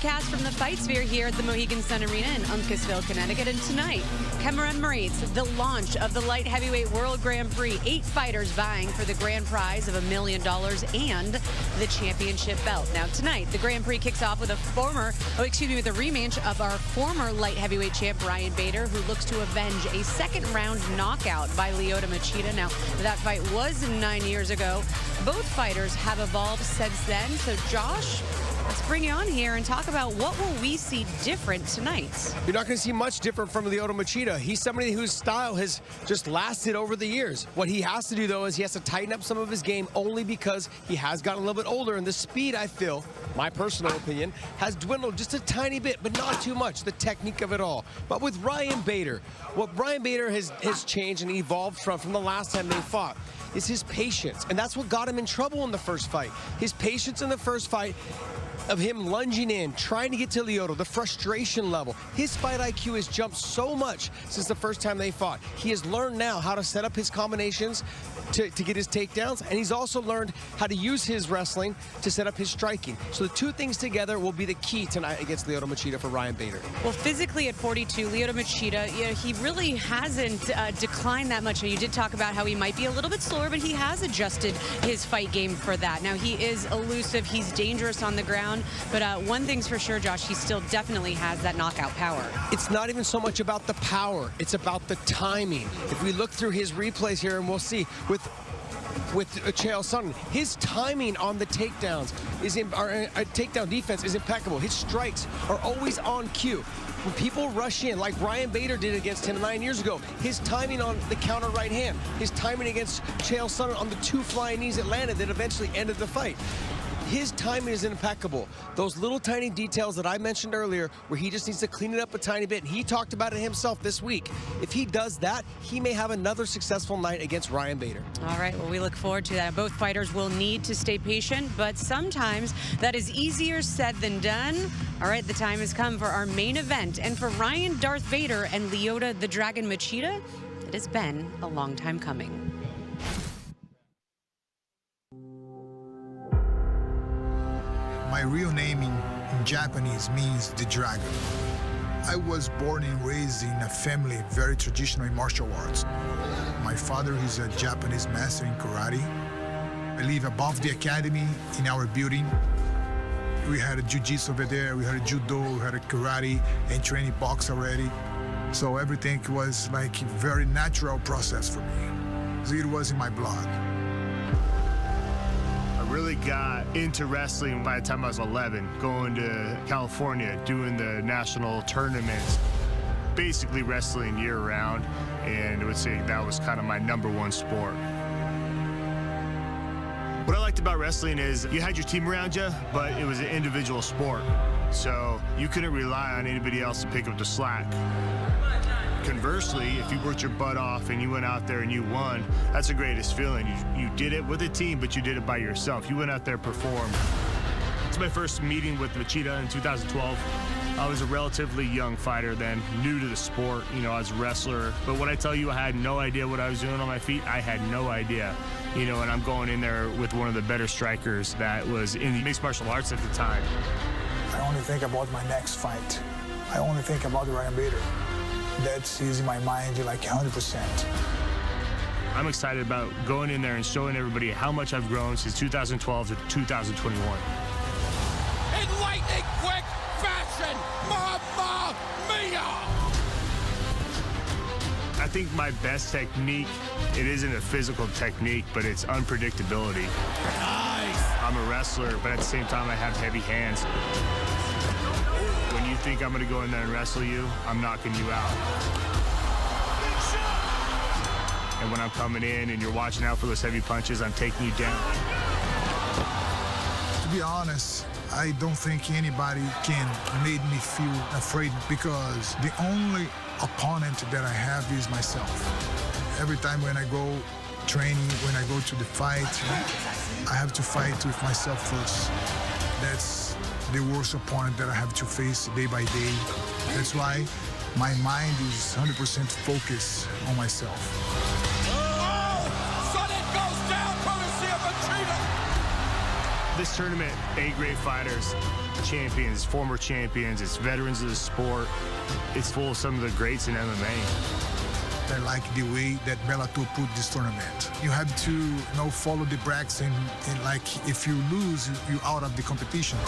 broadcast from the Fight Sphere here at the Mohegan Sun Arena in Uncasville, Connecticut. And tonight, commemorates the launch of the Light Heavyweight World Grand Prix. 8 fighters vying for the grand prize of $1 million and the championship belt. Now tonight, the Grand Prix kicks off with a rematch of our former light heavyweight champ Ryan Bader, who looks to avenge a second-round knockout by Lyoto Machida. Now, that fight was 9 years ago. Both fighters have evolved since then. So, Josh, let's bring you on here and talk about what will we see different tonight. You're not going to see much different from Lyoto Machida. He's somebody whose style has just lasted over the years. What he has to do, though, is he has to tighten up some of his game only because he has gotten a little bit older. And the speed, I feel, my personal opinion, has dwindled just a tiny bit, but not too much, the technique of it all. But with Ryan Bader, what Ryan Bader has changed and evolved from the last time they fought is his patience. And that's what got him in trouble in the first fight. His patience in the first fight of him lunging in, trying to get to Lyoto, the frustration level. His fight IQ has jumped so much since the first time they fought. He has learned now how to set up his combinations to get his takedowns, and he's also learned how to use his wrestling to set up his striking. So the two things together will be the key tonight against Lyoto Machida for Ryan Bader. Well, physically at 42, Lyoto Machida, he really hasn't declined that much. You did talk about how he might be a little bit slower, but he has adjusted his fight game for that. Now, he is elusive. He's dangerous on the ground. But one thing's for sure, Josh, he still definitely has that knockout power. It's not even so much about the power. It's about the timing. If we look through his replays here, and we'll see, with Chael Sonnen, his timing on the takedowns takedown defense is impeccable. His strikes are always on cue. When people rush in, like Ryan Bader did against him 9 years ago, his timing on the counter right hand, his timing against Chael Sonnen on the 2 flying knees that landed that eventually ended the fight. His timing is impeccable. Those little tiny details that I mentioned earlier, where he just needs to clean it up a tiny bit, and he talked about it himself this week. If he does that, he may have another successful night against Ryan Bader. All right, well, we look forward to that. Both fighters will need to stay patient, but sometimes that is easier said than done. All right, the time has come for our main event. And for Ryan Darth Vader and Lyoto the Dragon Machida, it has been a long time coming. My real name in Japanese means the dragon. I was born and raised in a family very traditional in martial arts. My father is a Japanese master in karate. I live above the academy in our building. We had a jiu-jitsu over there, we had a judo, we had a karate, and training box already. So everything was like a very natural process for me. It was in my blood. Really got into wrestling by the time I was 11, going to California, doing the national tournaments, basically wrestling year-round, and I would say that was kind of my #1 sport. What I liked about wrestling is you had your team around you, but it was an individual sport, so you couldn't rely on anybody else to pick up the slack. Conversely, if you worked your butt off and you went out there and you won, that's the greatest feeling. You did it with a team, but you did it by yourself. You went out there and performed. It's my first meeting with Machida in 2012. I was a relatively young fighter then, new to the sport. I was a wrestler. But when I tell you I had no idea what I was doing on my feet, I had no idea. And I'm going in there with one of the better strikers that was in mixed martial arts at the time. I only think about my next fight. I only think about Ryan Bader. That's in my mind like 100%. I'm excited about going in there and showing everybody how much I've grown since 2012 to 2021. In lightning quick fashion, Mamma Mia! I think my best technique, it isn't a physical technique, but it's unpredictability. Nice! I'm a wrestler, but at the same time, I have heavy hands. When you think I'm going to go in there and wrestle you, I'm knocking you out. And when I'm coming in and you're watching out for those heavy punches, I'm taking you down. To be honest, I don't think anybody can make me feel afraid because the only opponent that I have is myself. Every time when I go training, when I go to the fight, I have to fight with myself first. That's the worst opponent that I have to face day by day. That's why my mind is 100% focused on myself. Oh! Son, it goes down courtesy of Machida! This tournament, 8 great fighters, champions, former champions, it's veterans of the sport. It's full of some of the greats in MMA. I like the way that Bellator put this tournament. You have to follow the brackets and like if you lose, you're out of the competition.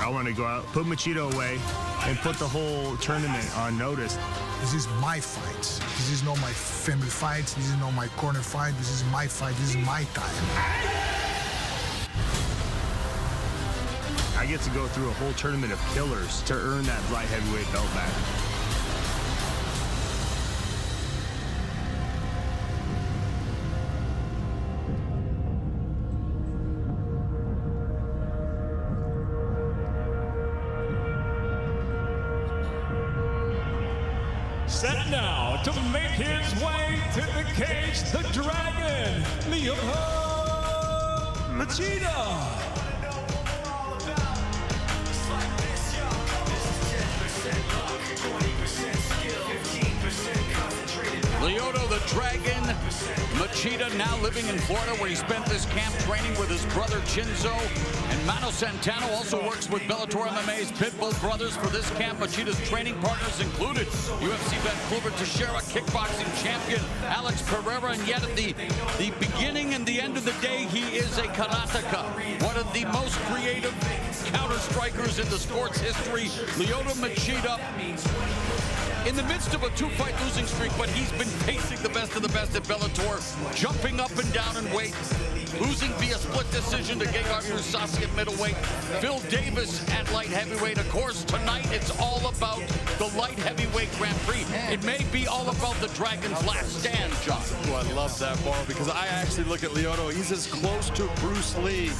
I want to go out, put Machida away, and put the whole tournament on notice. This is my fight. This is not my family fight. This is not my corner fight. This is my fight. This is my time. I get to go through a whole tournament of killers to earn that light heavyweight belt back. Set now to make his way to the cage, the Dragon, Lyoto Machida. Lyoto the Dragon Machida, now living in Florida, where he spent this camp training with his brother Chinzo. And Mano Santano also works with Bellator MMA's Pitbull brothers for this camp. Machida's training partners included UFC vet Kluber Teixeira, kickboxing champion Alex Pereira, and yet at the beginning and the end of the day, he is a karateka, one of the most creative counter-strikers in the sport's history. Lyoto Machida, in the midst of a 2-fight losing streak, but he's been pacing the best of the best at Bellator, jumping up and down in weight, losing via split decision to Gegard Mousasi at middleweight, Phil Davis at light heavyweight. Of course, tonight it's all about the light heavyweight Grand Prix. It may be all about the Dragon's last stand, John. Oh, I love that, Mauro, because I actually look at Lyoto. He's as close to Bruce Lee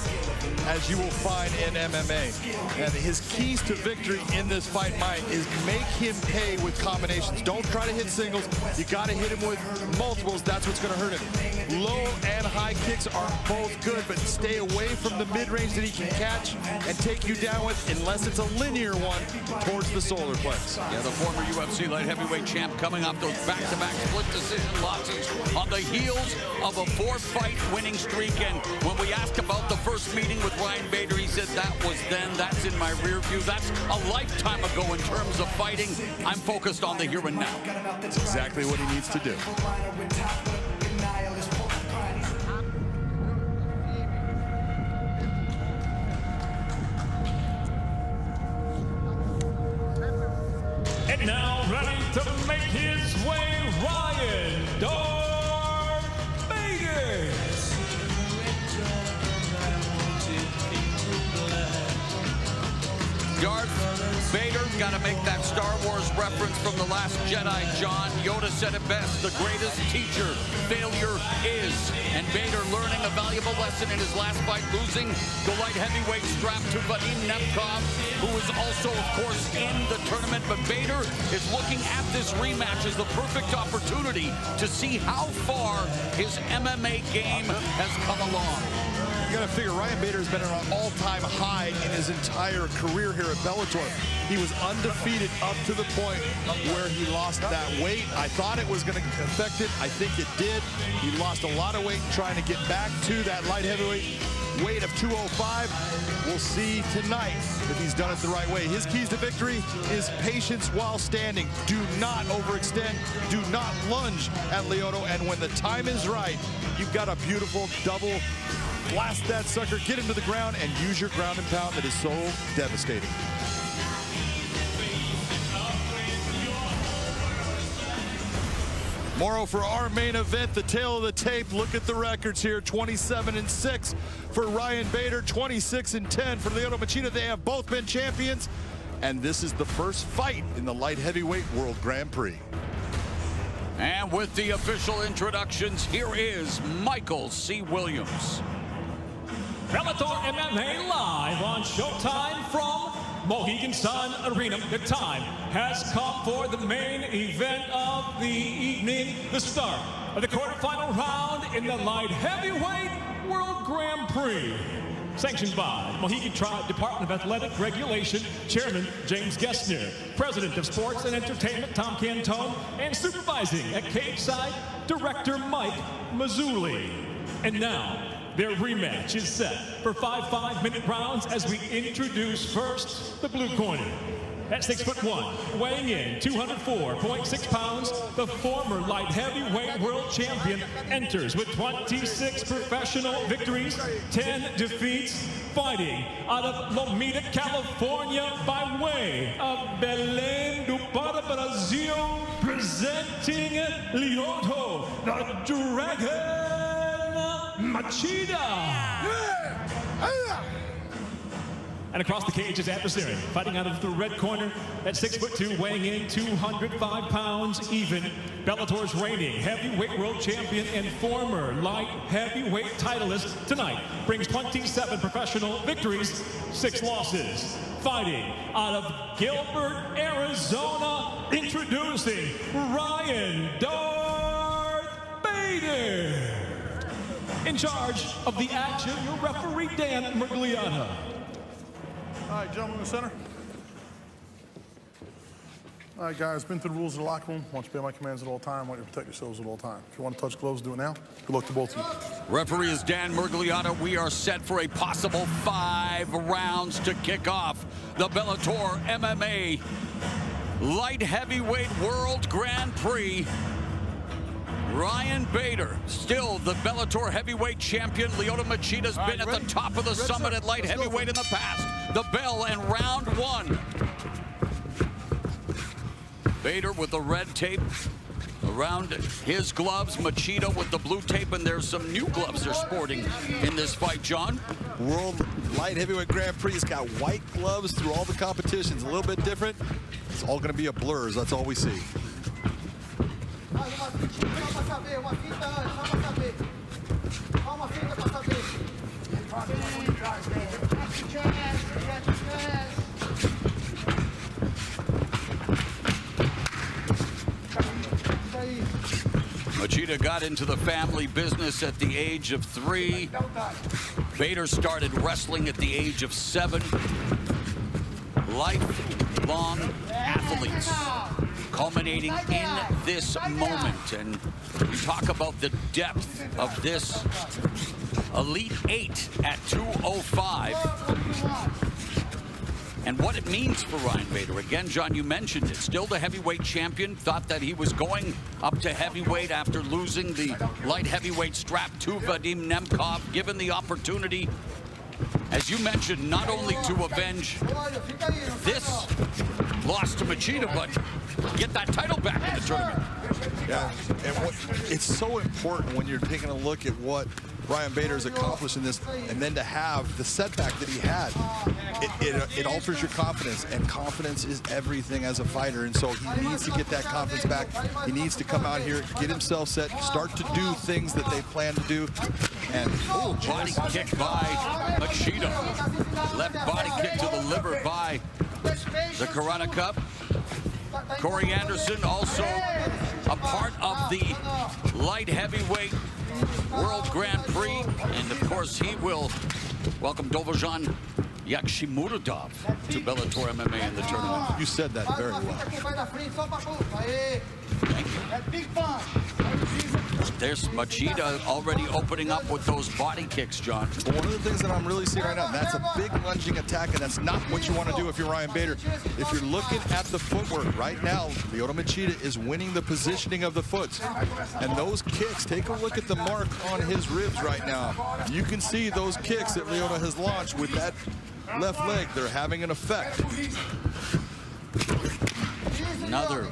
as you will find in MMA. And his keys to victory in this fight, Mike, is make him pay with combinations. Don't try to hit singles. You got to hit him with multiples. That's what's going to hurt him. Low and high kicks are both good, but stay away from the mid-range that he can catch and take you down with, unless it's a linear one towards the solar plex. Yeah, the former UFC light heavyweight champ coming off those back-to-back split decision losses on the heels of a 4-fight winning streak. And when we asked about the first meeting with Ryan Bader, he said that was then, that's in my rear view. That's a lifetime ago in terms of fighting. I'm focused on the here and now. That's exactly what he needs to do. And now ready to make his way, Ryan Bader. Darth Vader, got to make that Star Wars reference from The Last Jedi, John. Yoda said it best, the greatest teacher failure is. And Vader learning a valuable lesson in his last fight, losing the light heavyweight strap to Vadim Nemkov, who is also, of course, in the tournament. But Vader is looking at this rematch as the perfect opportunity to see how far his MMA game has come along. You got to figure Ryan Bader has been on an all-time high in his entire career here at Bellator. He was undefeated up to the point where he lost that weight. I thought it was going to affect it. I think it did. He lost a lot of weight trying to get back to that light heavyweight weight of 205. We'll see tonight if he's done it the right way. His keys to victory is patience while standing. Do not overextend. Do not lunge at Lyoto. And when the time is right, you've got a beautiful double. Blast that sucker, get him to the ground, and use your ground and pound that is so devastating. Mauro, for our main event, the tail of the tape, look at the records here. 27-6 for Ryan Bader, 26-10 for Lyoto Machida. They have both been champions, and this is the first fight in the light heavyweight World Grand Prix. And with the official introductions, here is Michael C. Williams. Bellator MMA live on Showtime from Mohegan Sun Arena. The time has come for the main event of the evening, the start of the quarterfinal round in the light heavyweight World Grand Prix. Sanctioned by Mohegan Tribe Department of Athletic Regulation, Chairman James Gessner, President of Sports and Entertainment Tom Cantone, and supervising at Cage Side, Director Mike Mazzulli. And now, Their rematch is set for 5 5-minute rounds as we introduce first the blue corner. At 6'1", weighing in 204.6 pounds, the former light heavyweight world champion enters with 26 professional victories, 10 defeats, fighting out of Lomita, California, by way of Belém do Pará, Brazil, presenting Lyoto, the Dragon Machida. And across the cage is adversary, fighting out of the red corner at 6'2", weighing in 205 pounds even. Bellator's reigning heavyweight world champion and former light heavyweight titleist tonight brings 27 professional victories, 6 losses. Fighting out of Gilbert, Arizona, introducing Ryan Darth Bader. In charge of the action, your referee Dan Murgliata. All right, gentlemen in the center. All right, guys, been through the rules of the locker room. I want you to obey my commands at all time. I want you to protect yourselves at all time. If you want to touch gloves, do it now. Good luck to both of you. Referee is Dan Murgliata. We are set for a possible 5 rounds to kick off the Bellator MMA Light Heavyweight World Grand Prix. Ryan Bader, still the Bellator heavyweight champion. Lyoto Machida's been at the top of the summit at light heavyweight in the past. The bell and round 1. Bader with the red tape around his gloves. Machida with the blue tape, and there's some new gloves they're sporting in this fight, John. World Light Heavyweight Grand Prix has got white gloves through all the competitions. A little bit different. It's all going to be a blur. That's all we see. Machida got into the family business at the age of 3. Bader started wrestling at the age of 7. Lifelong athletes culminating in this moment. And we talk about the depth of this Elite 8 at 205. And what it means for Ryan Bader. Again, John, you mentioned it. Still the heavyweight champion. Thought that he was going up to heavyweight after losing the light heavyweight strap to Vadim Nemkov. Given the opportunity, as you mentioned, not only to avenge this loss to Machida, but get that title back in the tournament. Yeah, and it's so important when you're taking a look at what Ryan Bader has accomplished in this, and then to have the setback that he had, it alters your confidence, and confidence is everything as a fighter. And so he needs to get that confidence back. He needs to come out here, get himself set, start to do things that they plan to do. And body kick by Machida. Left body kick to the liver by the Corona Cup. Corey Anderson also a part of the light heavyweight World Grand Prix, and of course he will welcome Dovojan Yakshimuradov to Bellator MMA in the tournament. You said that very well. Thank you. There's Machida already opening up with those body kicks, John. But one of the things that I'm really seeing right now, and that's a big lunging attack, and that's not what you want to do if you're Ryan Bader. If you're looking at the footwork right now, Lyoto Machida is winning the positioning of the foot. And those kicks, take a look at the mark on his ribs right now. You can see those kicks that Lyoto has launched with that left leg. They're having an effect. Another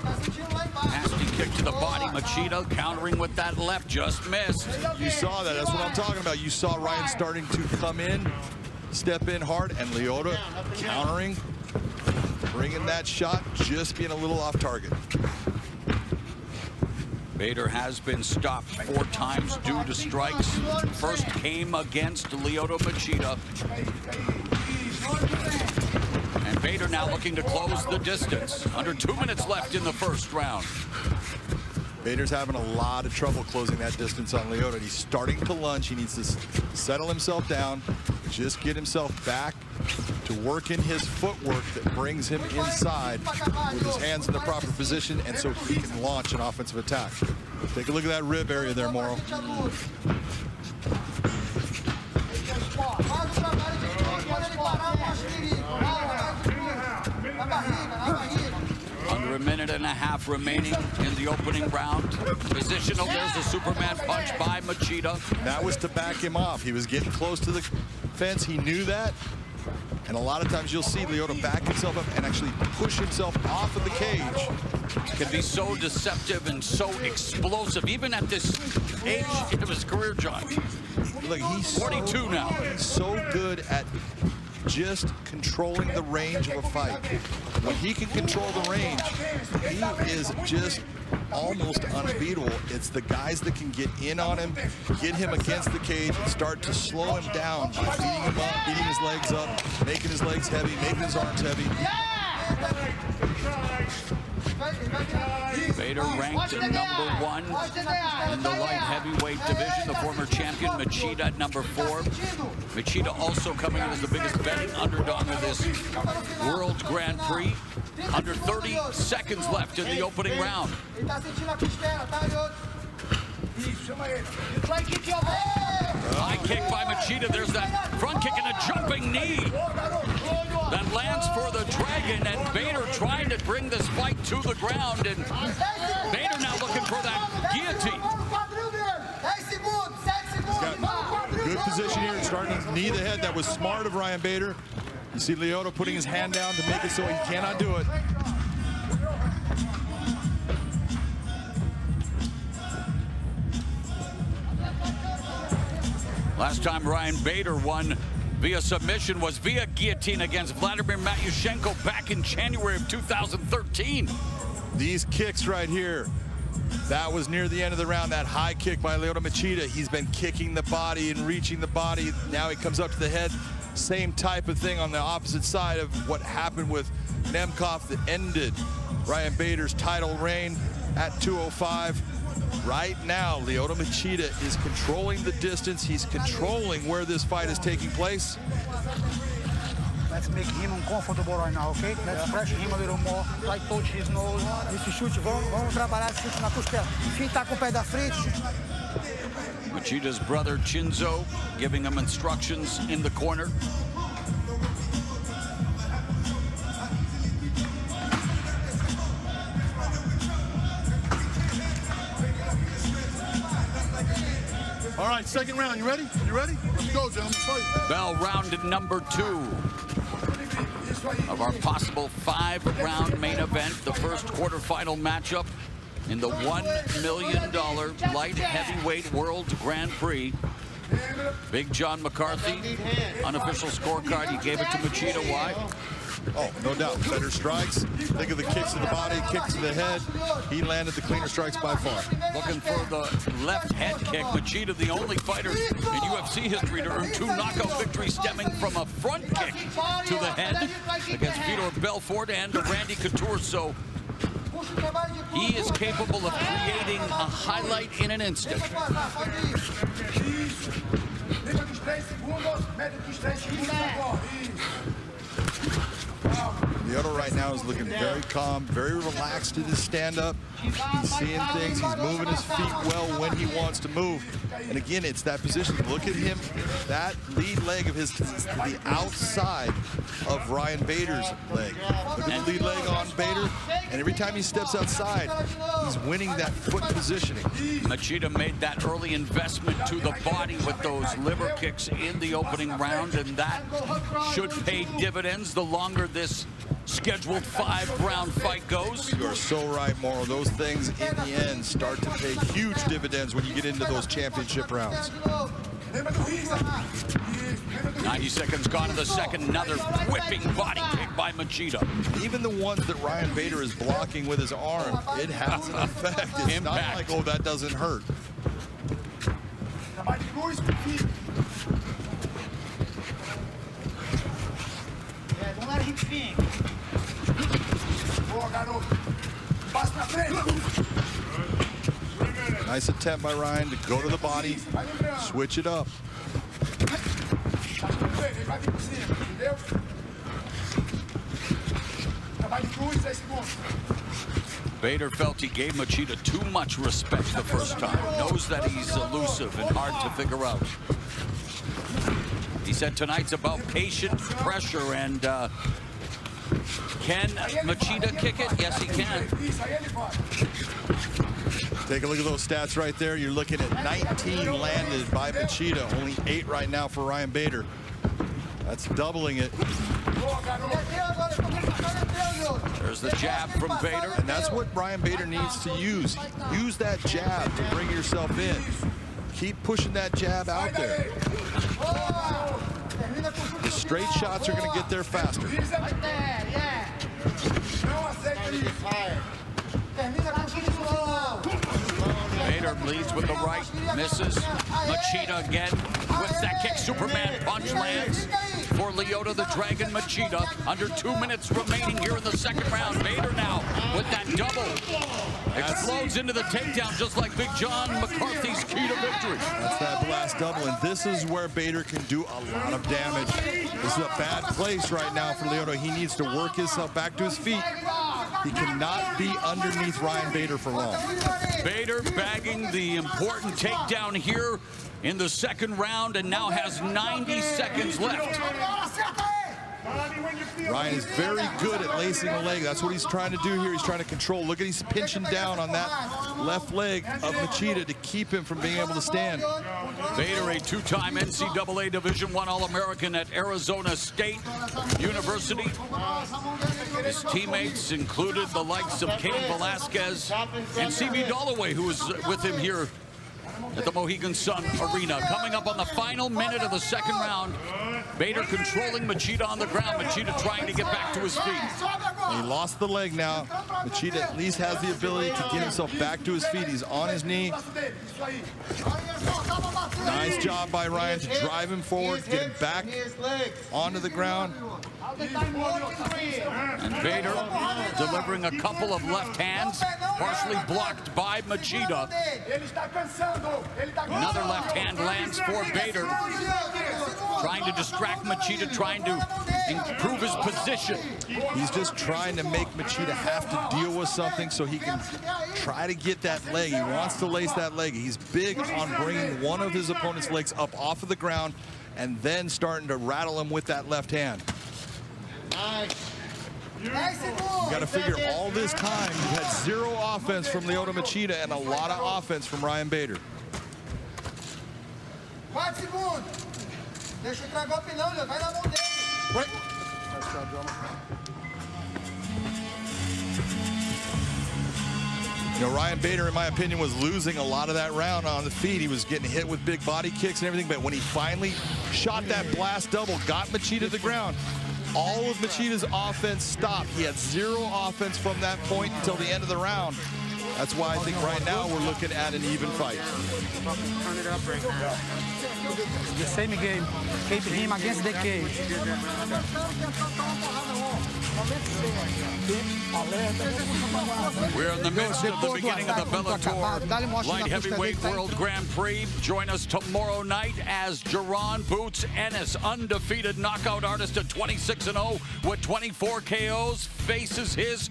nasty kick to the body. Machida countering with that left, just missed. You saw that. That's what I'm talking about. You saw Ryan starting to come in, step in hard, and Lyoto countering, bringing that shot, just being a little off target. Bader has been stopped 4 times due to strikes. First came against Lyoto Machida. And Bader now looking to close the distance. Under 2 minutes left in the first round. Bader's having a lot of trouble closing that distance on Lyoto. He's starting to lunge. He needs to settle himself down, just get himself back to work in his footwork that brings him inside with his hands in the proper position, and so he can launch an offensive attack. Take a look at that rib area there, Morrow. Under a minute and a half remaining in the opening round. Positional, there's the Superman punch by Machida. That was to back him off. He was getting close to the fence. He knew that. And a lot of times you'll see Lyoto back himself up and actually push himself off of the cage. Can be so deceptive and so explosive, even at this age of his career, John. Look, he's 42 now. He's so good at just controlling the range of a fight. When he can control the range, he is just almost unbeatable. It's the guys that can get in on him, get him against the cage, and start to slow him down by beating him up, beating his legs up, making his legs heavy, making his arms heavy. Bader ranked at #1 in the light heavyweight division. The former champion Machida at #4. Machida also coming in as the biggest betting underdog of this World Grand Prix. Under 30 seconds left in the opening round. High kick by Machida. There's that front kick and a jumping knee that lands for the Dragon, and Bader trying to bring this fight to the ground, and Bader now looking for that guillotine. He's got good position here, starting to knee the head. That was smart of Ryan Bader. You see Lyoto putting his hand down to make it so he cannot do it. Last time Ryan Bader won via submission was via guillotine against Vladimir Matyushenko back in January of 2013. These kicks right here, that was near the end of the round. That high kick by Lyoto Machida. He's been kicking the body and reaching the body. Now he comes up to the head. Same type of thing on the opposite side of what happened with Nemkov that ended Ryan Bader's title reign at 205. Right now, Lyoto Machida is controlling the distance. He's controlling where this fight is taking place. Let's make him uncomfortable right now, okay? Let's pressure him a little more, like touch his nose. Esse chute, vamos trabalhar esse chute na costela. Fintar com o pé da frente. Machida's brother Chinzo giving him instructions in the corner. All right, second round. You ready? You ready? Let's go, gentlemen. Bell round at #2 of our possible 5-round main event, the first quarterfinal matchup in the $1 million light heavyweight World Grand Prix. Big John McCarthy, unofficial scorecard. He gave it to Machida. Why? Oh, no doubt. Better strikes. Think of the kicks to the body, kicks to the head. He landed the cleaner strikes by far. Looking for the left head kick. Machida, the only fighter in UFC history to earn 2 knockout victories stemming from a front kick to the head against Vitor Belfort and Randy Couture. So he is capable of creating a highlight in an instant. Lyoto right now is looking very calm, very relaxed in his stand-up. He's seeing things. He's moving his feet well when he wants to move. And again, it's that position. Look at him. That lead leg of his is the outside of Ryan Bader's leg. Look at the lead leg on Bader. And every time he steps outside, he's winning that foot positioning. Machida made that early investment to the body with those liver kicks in the opening round, and that should pay dividends the longer this scheduled 5-round fight goes. You are so right, Mauro. Those things in the end start to pay huge dividends when you get into those championship rounds. 90 seconds gone in the second. Another whipping body kick by Machida. Even the ones that Ryan Bader is blocking with his arm, it has an effect. It's not like, oh, that doesn't hurt. Don't let him think. Nice attempt by Ryan to go to the body, switch it up. Bader felt he gave Machida too much respect the first time. Knows that he's elusive and hard to figure out. He said tonight's about patient pressure, and can Machida kick it? Yes, he can. Take a look at those stats right there. You're looking at 19 landed by Machida, only 8 right now for Ryan Bader. That's doubling it. There's the jab from Bader. And that's what Ryan Bader needs to use. Use that jab to bring yourself in. Keep pushing that jab out there. The straight shots are going to get there faster. Bader leads with the right, misses. Machida again with that kick. Superman punch lands for Lyoto the Dragon Machida. Under 2 minutes remaining here in the second round. Bader now with that double. Explodes into the takedown just like Big John McCarthy's key to victory. That's that blast double, and this is where Bader can do a lot of damage. This is a bad place right now for Lyoto. He needs to work himself back to his feet. He cannot be underneath Ryan Bader for long. Bader bagging the important takedown here in the second round and now has 90 seconds left. Ryan is very good at lacing a leg. That's what he's trying to do here. He's trying to control. Look at he's pinching down on that left leg of Machida to keep him from being able to stand. Bader, a two-time NCAA Division I All-American at Arizona State University. His teammates included the likes of Cain Velasquez and C.B. Dalloway, who was with him here at the Mohegan Sun Arena. Coming up on the final minute of the second round, Bader controlling Machida on the ground. Machida trying to get back to his feet. He lost the leg now. Machida at least has the ability to get himself back to his feet. He's on his knee. Nice job by Ryan to drive him forward, get him back onto the ground. And Bader delivering a couple of left hands, partially blocked by Machida. Another left hand lands for Bader. Trying to distract Machida, trying to improve his position. He's just trying to make Machida have to deal with something so he can try to get that leg. He wants to lace that leg. He's big on bringing one of his opponent's legs up off of the ground and then starting to rattle him with that left hand. You got to figure all this time you had 0 offense from Lyoto Machida and a lot of offense from Ryan Bader. You know, Ryan Bader, in my opinion, was losing a lot of that round on the feet. He was getting hit with big body kicks and everything, but when he finally shot that blast double, got Machida to the ground, all of Machida's offense stopped. He had 0 offense from that point until the end of the round. That's why I think right now we're looking at an even fight. Turn it up right now. The same game, keeping him against the cage. We're in the midst of the beginning of the Bellator Light Heavyweight World Grand Prix. Join us tomorrow night as Jaron Boots Ennis, undefeated knockout artist at 26-0 with 24 KOs, faces his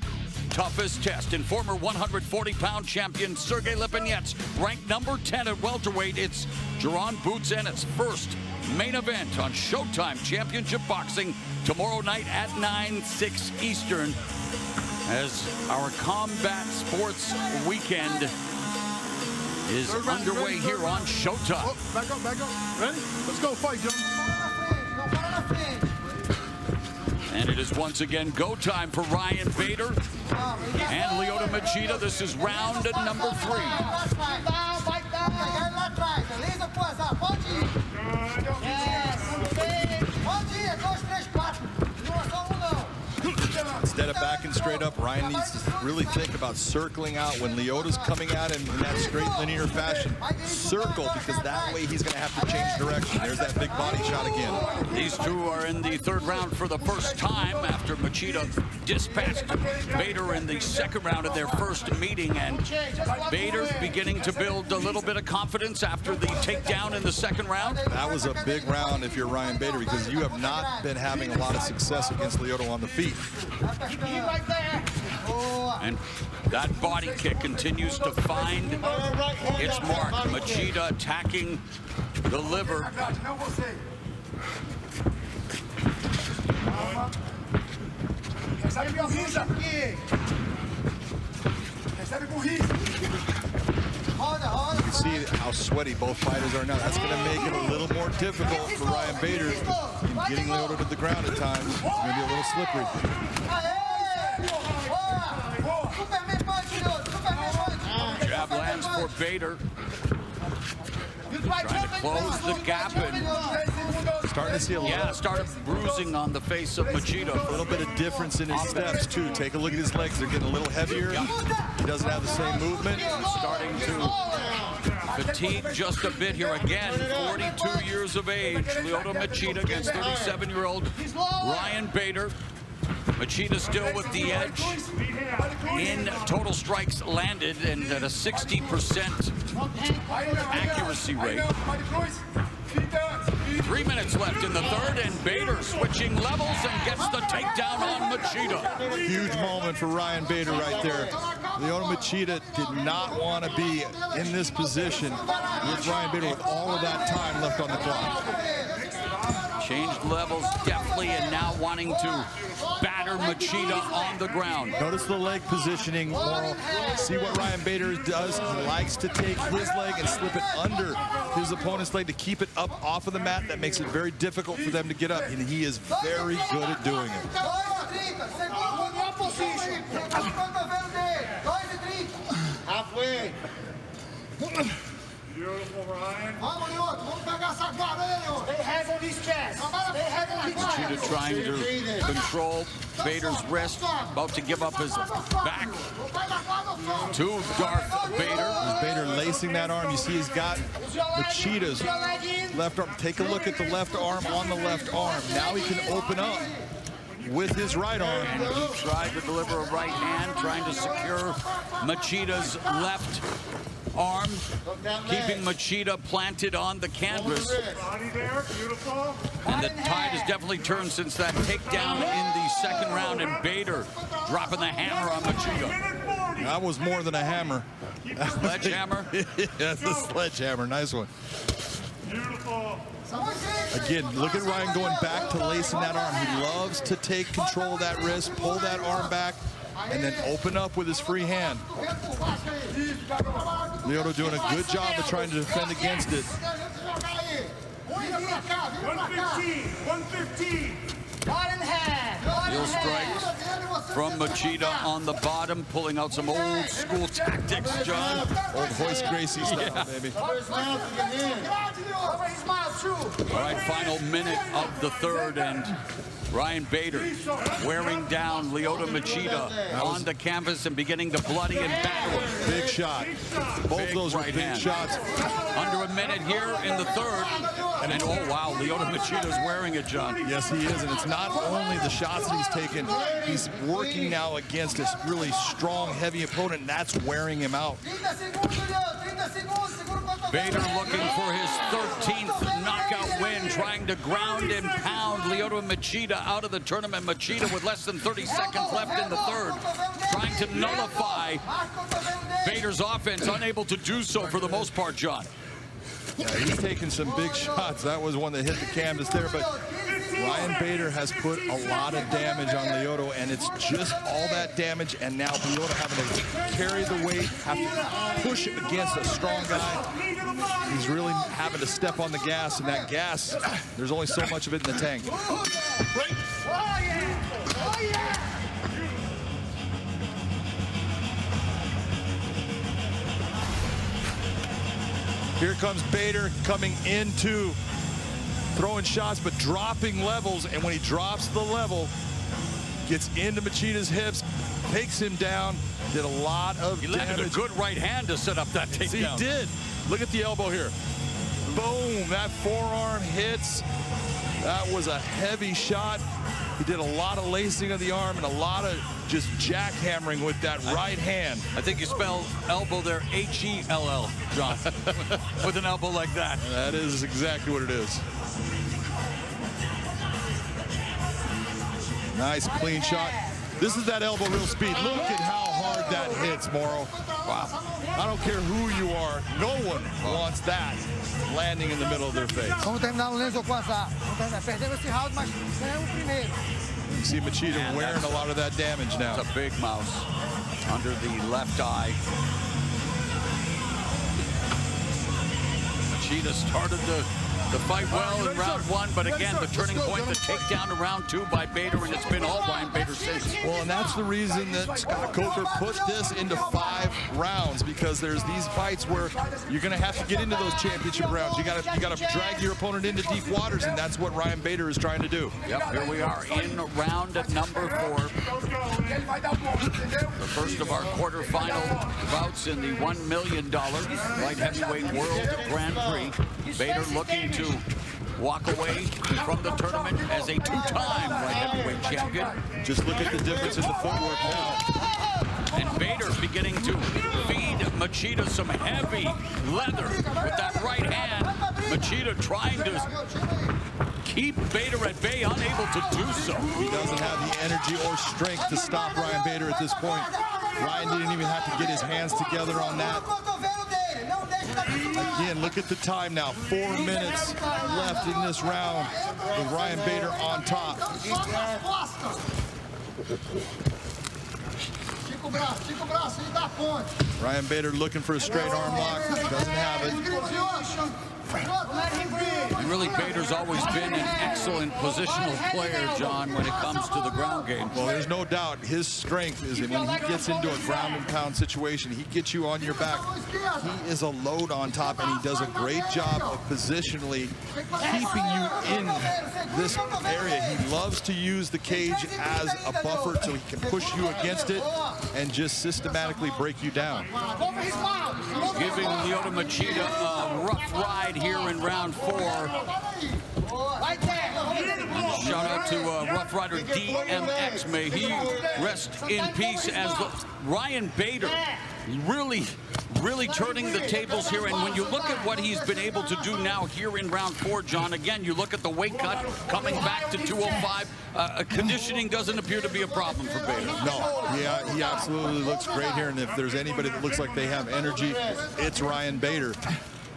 toughest test in former 140-pound champion Sergey Lipinets, ranked number 10 at welterweight. It's Jaron Boots Ennis' first main event on Showtime Championship Boxing tomorrow night at 9/6 Eastern, as our combat sports weekend is underway here on Showtime. Oh, back up, back up. Ready? Let's go fight, John. And it is once again go time for Ryan Bader and Lyoto Machida. This is round number 3. Instead of backing straight up, Ryan needs to really think about circling out when Lyoto's coming at him in that straight linear fashion. Circle, because that way he's going to have to change direction. There's that big body shot again. These two are in the third round for the first time after Machida dispatched Bader in the second round of their first meeting, and Bader beginning to build a little bit of confidence after the takedown in the second round. That was a big round if you're Ryan Bader, because you have not been having a lot of success against Lyoto on the feet. And that body kick continues to find its mark. Machida attacking the liver. You can see how sweaty both fighters are now. That's going to make it a little more difficult for Ryan Bader in getting Lyoto to the ground at times. It's going to be a little slippery. Jab lands for Bader. Trying to close the gap and starting to see a little, started bruising on the face of Machida. A little bit of difference in his steps too. Take a look at his legs; they're getting a little heavier. He doesn't have the same movement. Starting to fatigue just a bit here again. 42 years of age, Lyoto Machida against 37-year-old Ryan Bader. Machida still with the edge in total strikes landed and at a 60% accuracy rate. 3 minutes left in the third, and Bader switching levels and gets the takedown on Machida. Huge moment for Ryan Bader right there. Lyoto Machida did not want to be in this position with Ryan Bader with all of that time left on the clock. Changed levels deftly and now wanting to batter Machida on the ground. Notice the leg positioning, Morrow. See what Ryan Bader does. He likes to take his leg and slip it under his opponent's leg to keep it up off of the mat. That makes it very difficult for them to get up, and he is very good at doing it. Halfway. Beautiful, Ryan. Stay heavy on his chest. Stay heavy on his chest. Machida trying to control Bader's wrist, about to give up his back to Darth Bader. Bader lacing that arm. You see he's got Machida's left arm. Take a look at the left arm on the left arm. Now he can open up with his right arm. And he tried to deliver a right hand, trying to secure Machida's left arm, keeping Machida planted on the canvas. Body there, beautiful. And the tide has definitely turned since that takedown in the second round, and Bader dropping the hammer on Machida. That was more than a hammer. Sledgehammer? That's the sledgehammer. Nice one. Beautiful. Again, look at Ryan going back to lacing that arm. He loves to take control of that wrist, pull that arm back, and then open up with his free hand. Lyoto doing a good job of trying to defend against it. 115. 115. Heel strikes from Machida on the bottom, pulling out some old school tactics, John. Old Hoist Gracie style, baby. All right, final minute of the third, and Ryan Bader wearing down Lyoto Machida on the canvas and beginning to bloody and batter him. Big shot. Both of those were big shots. Under a minute here in the third. And oh, wow, Lyoto Machida's wearing it, John. Yes, he is. And it's not only the shots that he's taken. He's working now against this really strong, heavy opponent, and that's wearing him out. Bader looking for his 13th knockout win, trying to ground and pound Lyoto Machida out of the tournament. Machida with less than 30 seconds left in the third, trying to nullify Bader's offense, unable to do so for the most part, John. Yeah, he's taking some big shots. That was one that hit the canvas there, but Ryan Bader has put a lot of damage on Lyoto, and it's just all that damage, and now Lyoto having to carry the weight, have to push against a strong guy. He's really having to step on the gas, and that gas, there's only so much of it in the tank. Here comes Bader coming into throwing shots, but dropping levels. And when he drops the level, gets into Machida's hips, takes him down, did a lot of damage. He landed a good right hand to set up that takedown. He did. Look at the elbow here. Boom, that forearm hits. That was a heavy shot. He did a lot of lacing of the arm and a lot of just jackhammering with that right hand. I think you spelled elbow there, H-E-L-L, John, with an elbow like that. That is exactly what it is. Nice clean shot. This is that elbow real speed. Look at how hard that hits, Morrow. Wow. I don't care who you are. No one wants that landing in the middle of their face. Vamos terminar o Lenzo com azar. Perdemos esse round, mas ganhamos o primeiro. You see Machida wearing a lot of that damage now. It's a big mouse under the left eye. Machida started the fight well in round one, but again, the turning point, the takedown in round two by Bader, and it's been all Ryan Bader since. Well, and that's the reason that Scott Coker put this into 5 rounds, because there's these fights where you're going to have to get into those championship rounds. You got to drag your opponent into deep waters, and that's what Ryan Bader is trying to do. Yep, here we are in round number 4. The first of our quarterfinal bouts in the $1 million light heavyweight world Grand Prix. Bader looking to walk away from the tournament as a 2-time light heavyweight champion. Just look at the difference in the footwork now. And Bader beginning to feed Machida some heavy leather with that right hand. Machida trying to keep Bader at bay, unable to do so. He doesn't have the energy or strength to stop Ryan Bader at this point. Ryan didn't even have to get his hands together on that. Again, look at the time now. 4 minutes left in this round with Ryan Bader on top. Ryan Bader looking for a straight arm lock. Doesn't have it. And really, Bader's always been an excellent positional player, John, when it comes to the ground game. Well, there's no doubt his strength is when he gets into a ground and pound situation, he gets you on your back. He is a load on top, and he does a great job of positionally keeping you in this area. He loves to use the cage as a buffer so he can push you against it and just systematically break you down. Giving Lyoto Machida a rough ride here in round 4. Shout out to Rough Rider DMX. May he rest in peace, as Ryan Bader really turning the tables here. And when you look at what he's been able to do now here in round 4, John, again, you look at the weight cut coming back to 205. Conditioning doesn't appear to be a problem for Bader. No, yeah, he absolutely looks great here. And if there's anybody that looks like they have energy, it's Ryan Bader.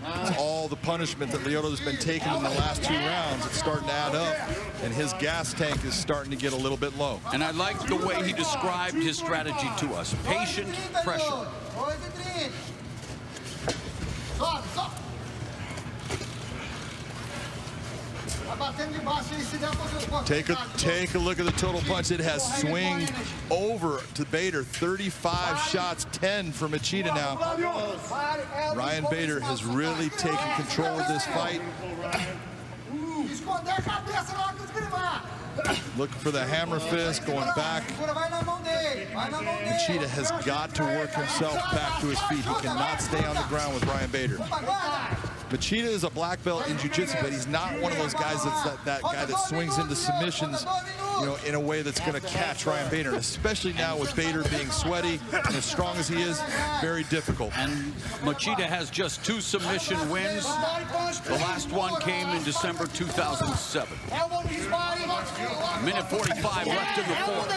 It's all the punishment that Lyoto's been taking in the last 2 rounds. It's starting to add up, and his gas tank is starting to get a little bit low. And I like the way he described his strategy to us. Patient pressure. Take a look at the total punch. It has swinged over to Bader. 35 shots, 10 for Machida now. Ryan Bader has really taken control of this fight. Looking for the hammer fist, going back. Machida has got to work himself back to his feet. He cannot stay on the ground with Ryan Bader. Machida is a black belt in jiu-jitsu, but he's not one of those guys that's that guy that swings into submissions, you know, in a way that's going to catch Ryan Bader. And especially now with Bader being sweaty and as strong as he is, very difficult. And Machida has just 2 submission wins. The last one came in December 2007. Minute 45 left in the 4th.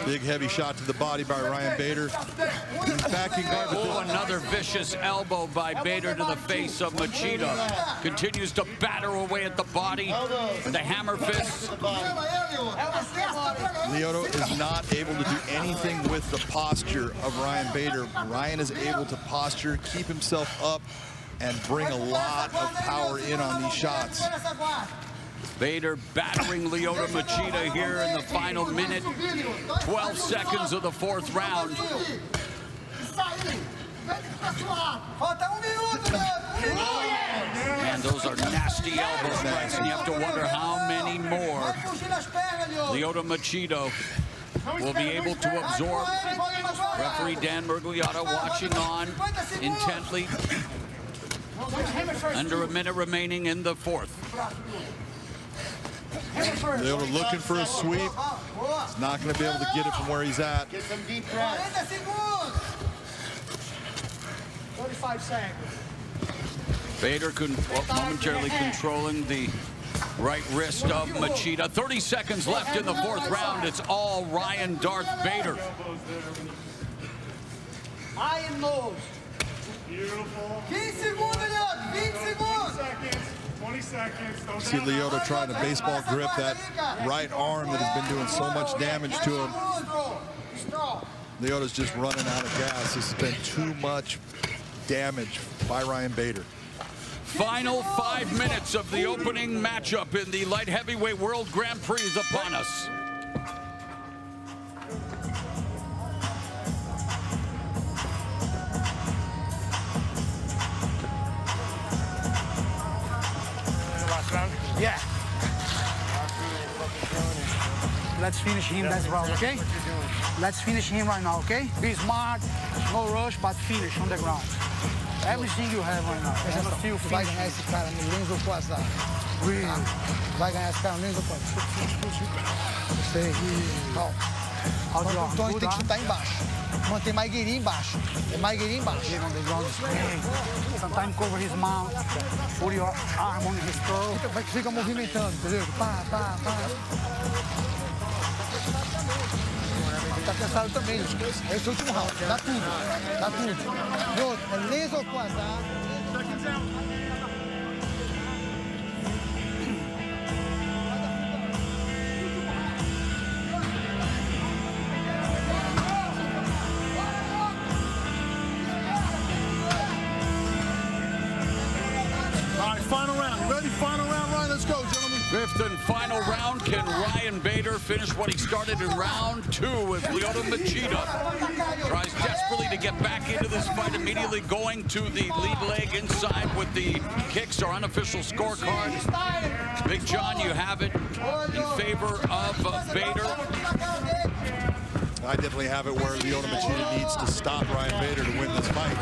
Big heavy shot to the body by Ryan Bader. He's backing guard. Oh, another vicious elbow by Bader to the face of Machida. Continues to batter away at the body. And the hammer fist. Lyoto is not able to do anything with the posture of Ryan Bader. Ryan is able to posture, keep himself up, and bring a lot of power in on these shots. Bader battering Lyoto Machida here in the final minute. 12 seconds of the 4th round. Man, those are nasty elbow strikes, and you have to wonder how many more Lyoto Machida will be able to absorb. Referee Dan Mergliata watching on intently. Under a minute remaining in the 4th. Lyoto looking for a sweep. He's not going to be able to get it from where he's at. 45 seconds. Bader momentarily controlling the right wrist of Machida. 30 seconds left in the 4th round. It's all Ryan Darth Bader. High and lows. Beautiful. 15 segundos, Lyoto. 20 segundos. seconds. 20 20 seconds. Don't See Lyoto trying to baseball grip that right arm that has been doing so much damage to him. Lyoto's just running out of gas. This has been too much damage by Ryan Bader. Final 5 minutes of the opening matchup in the light heavyweight World Grand Prix is upon us. Yeah. Let's finish him that round, okay? Let's finish him right now, okay? Be smart, no rush, but finish on the ground. Everything you have right now. Vai ganhar esse cara no Lenzo Quasar. Vai ganhar esse cara no Lenzo Quasar. Sei. Calma. Então a gente tem que chutar embaixo. Manter Maigueirinho embaixo. É Maigueirinho embaixo. Sometimes cover his mouth. Put your arm on his throat. Fica movimentando, entendeu? Pá, pá, pá. Tá cansado também. Esse é o último round. Dá tudo. Dá tudo. E outro, é Lenzo Quasar. Final round. You ready? Final round, Ryan. Let's go, gentlemen. Fifth and final round. Can Ryan Bader finish what he started in round 2 with Lyoto Machida? Tries desperately to get back into this fight, immediately going to the lead leg inside with the kicks, our unofficial scorecard. Big John, you have it in favor of Bader. I definitely have it where Lyoto Machida needs to stop Ryan Bader to win this fight.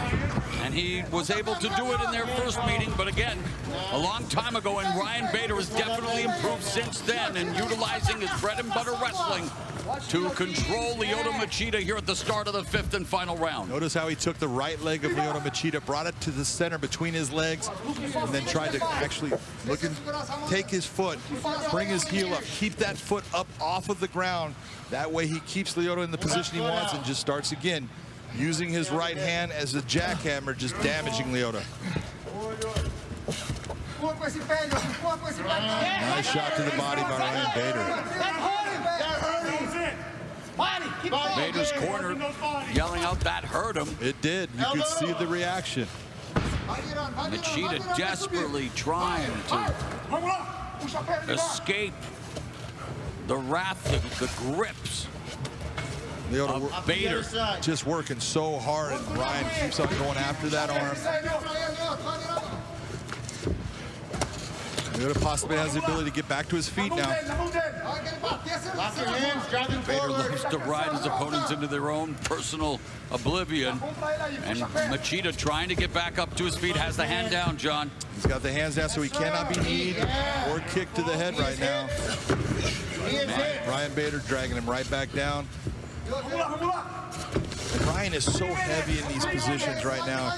And he was able to do it in their first meeting, but again, a long time ago, and Ryan Bader has definitely improved since then in utilizing his bread and butter wrestling to control Lyoto Machida here at the start of the 5th and final round. Notice how he took the right leg of Lyoto Machida, brought it to the center between his legs, and then tried to actually take his foot, bring his heel up, keep that foot up off of the ground. That way he keeps Lyoto in the position he wants and just starts again, using his right hand as a jackhammer, just damaging Lyoto. Nice shot to the body by Ryan Bader. Bader's corner yelling out, "That hurt him." It did. You could see the reaction. Machida desperately trying to escape the wrath, the grips Lyoto of Bader. Just working so hard, and Ryan keeps on going after that arm. Lyoto possibly has the ability to get back to his feet now. Bader loves to ride his opponents into their own personal oblivion. And Machida trying to get back up to his feet, has the hand down, John. He's got the hands down, so he cannot be kneed or kicked to the head right now. Ryan Bader dragging him right back down. Ryan is so heavy in these positions right now.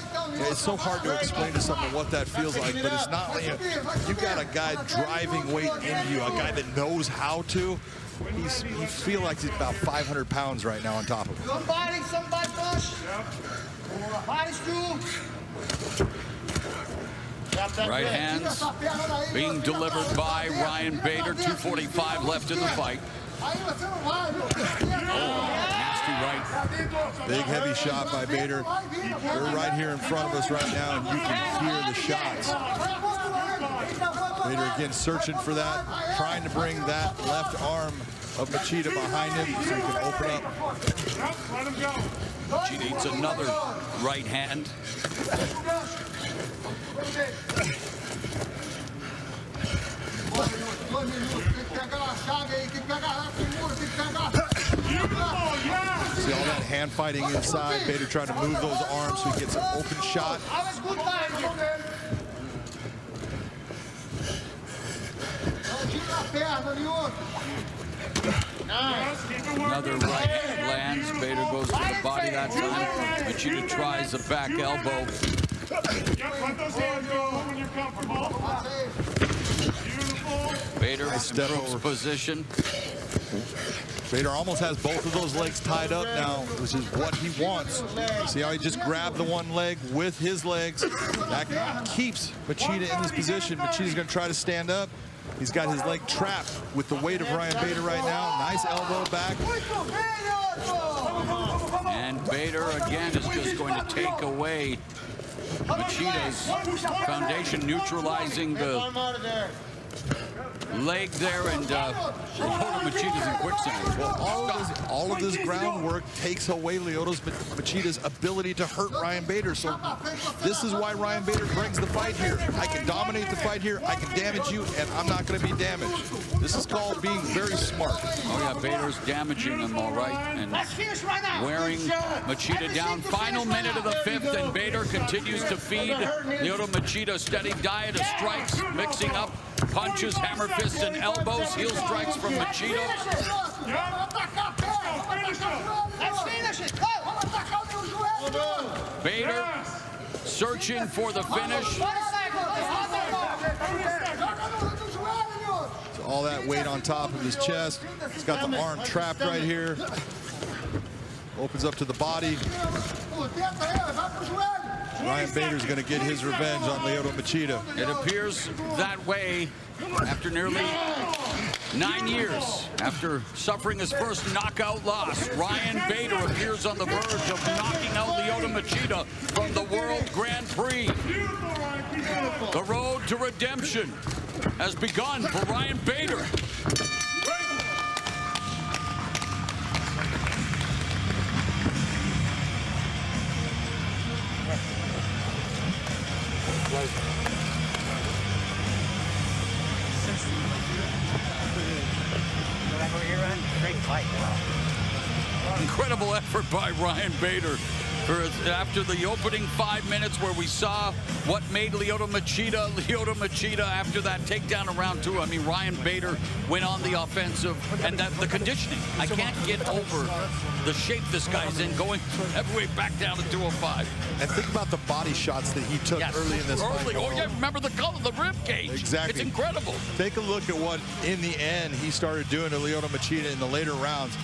It's so hard to explain to someone what that feels like, but it's not like you got a guy driving weight into you, a guy that knows how to. You feel like he's about 500 pounds right now on top of him. Somebody push. Right hands being delivered by Ryan Bader. 2:45 left in the fight. Nasty right. Big heavy shot by Bader. They're right here in front of us right now, and you can hear the shots. Bader again searching for that, trying to bring that left arm of Machida behind him so he can open up. Machida needs another right hand. See all that hand fighting inside. Bader trying to move those arms so he gets an open shot. Another right hand lands. Bader goes to the body that time. Machida tries a back elbow. Let those hands go when you're comfortable. Beautiful. Bader improves position. Bader almost has both of those legs tied up now, which is what he wants. See how he just grabbed the one leg with his legs? That keeps Machida in this position. Machida's going to try to stand up. He's got his leg trapped with the weight of Ryan Bader right now. Nice elbow back. And Bader again is just going to take away Machida's foundation, neutralizing the leg there, and Lyoto Machida's in quicksand. Well, all of this groundwork takes away Lyoto Machida's ability to hurt Ryan Bader. So this is why Ryan Bader brings the fight here. I can dominate the fight here, I can damage you, and I'm not going to be damaged. This is called being very smart. Oh yeah, Bader's damaging him all right, and wearing Machida down. Final minute of the fifth, and Bader continues to feed Lyoto Machida. Steady diet of strikes, mixing up punches, hammer fists, and elbows. Heel strikes from Machida. Bader searching for the finish. So all that weight on top of his chest. He's got the arm trapped right here. Opens up to the body. Ryan Bader's going to get his revenge on Lyoto Machida. It appears that way after nearly 9 years. After suffering his first knockout loss, Ryan Bader appears on the verge of knocking out Lyoto Machida from the World Grand Prix. The road to redemption has begun for Ryan Bader. Great fight. Incredible effort by Ryan Bader. After the opening 5 minutes where we saw what made Lyoto Machida after that takedown in round 2. I mean, Ryan Bader went on the offensive, and the conditioning. I can't get over the shape this guy's in, going heavyweight back down to 205. And think about the body shots that he took early in this fight. Oh yeah, remember the color, the rib cage. Exactly. It's incredible. Take a look at what, in the end, he started doing to Lyoto Machida in the later rounds.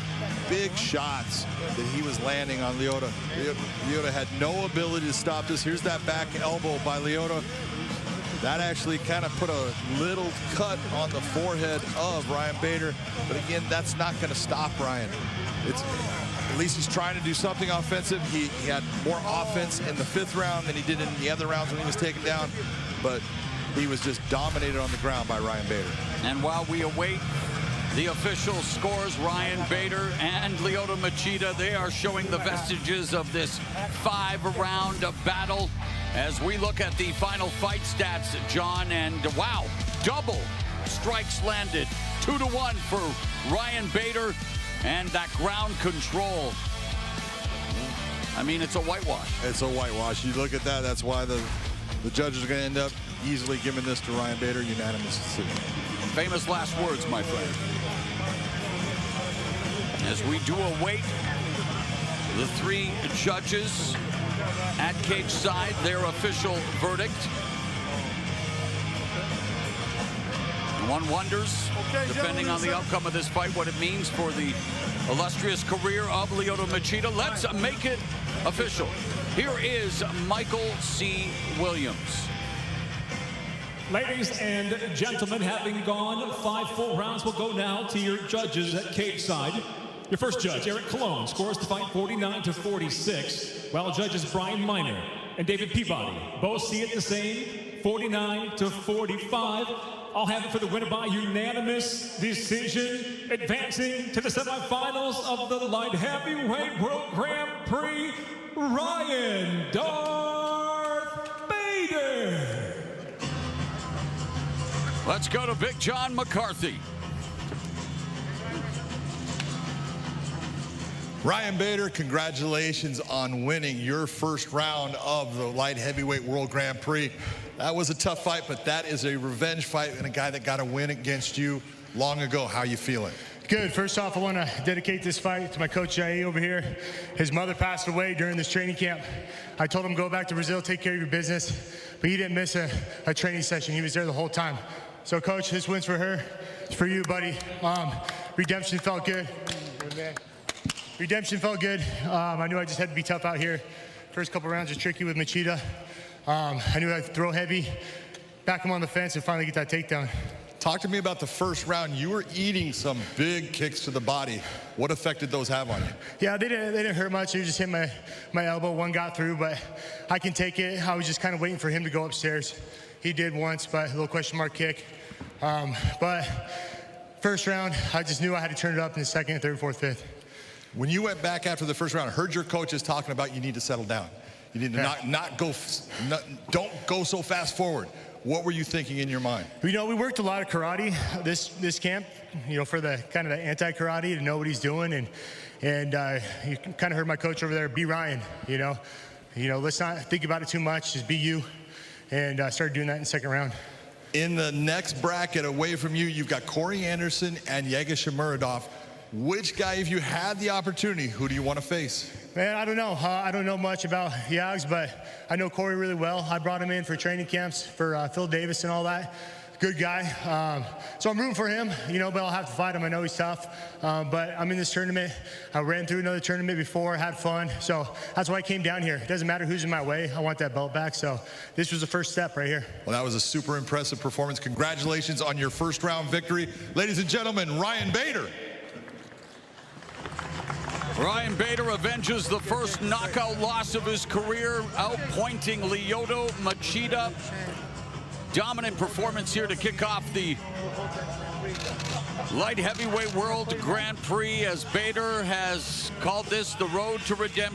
Big shots that he was landing on Lyoto. Lyoto had no ability to stop this. Here's that back elbow by Lyoto. That actually kind of put a little cut on the forehead of Ryan Bader. But again, that's not going to stop Ryan. At least he's trying to do something offensive. He had more offense in the 5th round than he did in the other rounds when he was taken down. But he was just dominated on the ground by Ryan Bader. And while we await the official scores, Ryan Bader and Lyoto Machida, they are showing the vestiges of this 5-round battle as we look at the final fight stats, John. And wow, double strikes landed. 2-1 for Ryan Bader, and that ground control. I mean, it's a whitewash. It's a whitewash. You look at that, that's why the judges are going to end up easily giving this to Ryan Bader, unanimous decision. Famous last words, my friend. As we do await the 3 judges at cage side, their official verdict. One wonders, depending on the outcome of this fight, what it means for the illustrious career of Lyoto Machida. Let's make it official. Here is Michael C. Williams. Ladies and gentlemen, having gone 5 full rounds, we'll go now to your judges at cage side. Your first judge, Eric Colon, scores the fight 49-46, while judges Brian Miner and David Peabody both see it the same, 49-45. I'll have it for the winner by unanimous decision, advancing to the semifinals of the light heavyweight World Grand Prix, Ryan Darth Bader. Let's go to Big John McCarthy. Ryan Bader, congratulations on winning your first round of the light heavyweight World Grand Prix. That was a tough fight, but that is a revenge fight and a guy that got a win against you long ago. How you feeling? Good. First off, I want to dedicate this fight to my coach, Jair, over here. His mother passed away during this training camp. I told him, go back to Brazil, take care of your business, but he didn't miss a training session. He was there the whole time. So, Coach, this win's for her. It's for you, buddy. Redemption felt good. man. Redemption felt good. I knew I just had to be tough out here. First couple rounds was tricky with Machida. I knew I had to throw heavy, back him on the fence, and finally get that takedown. Talk to me about the first round. You were eating some big kicks to the body. What effect did those have on you? Yeah, they didn't hurt much. They just hit my elbow. One got through, but I can take it. I was just kind of waiting for him to go upstairs. He did once, but a little question mark kick. But first round, I just knew I had to turn it up in the second, third, fourth, fifth. When you went back after the first round, I heard your coaches talking about you need to settle down. You need to don't go so fast forward. What were you thinking in your mind? You know, we worked a lot of karate this camp, you know, for the kind of the anti-karate to know what he's doing. And you kind of heard my coach over there, be Ryan, you know, let's not think about it too much, just be you. And I started doing that in the second round. In the next bracket away from you, you've got Corey Anderson and Yega Shamuradov. Which guy, if you had the opportunity, who do you want to face? Man, I don't know. I don't know much about Yags, but I know Corey really well. I brought him in for training camps for Phil Davis and all that. Good guy. So I'm rooting for him, you know, but I'll have to fight him. I know he's tough. But I'm in this tournament. I ran through another tournament before, had fun. So that's why I came down here. It doesn't matter who's in my way. I want that belt back. So this was the first step right here. Well, that was a super impressive performance. Congratulations on your first round victory. Ladies and gentlemen, Ryan Bader. Ryan Bader avenges the first knockout loss of his career, outpointing Lyoto Machida. Dominant performance here to kick off the light heavyweight world Grand Prix, as Bader has called this the road to redemption.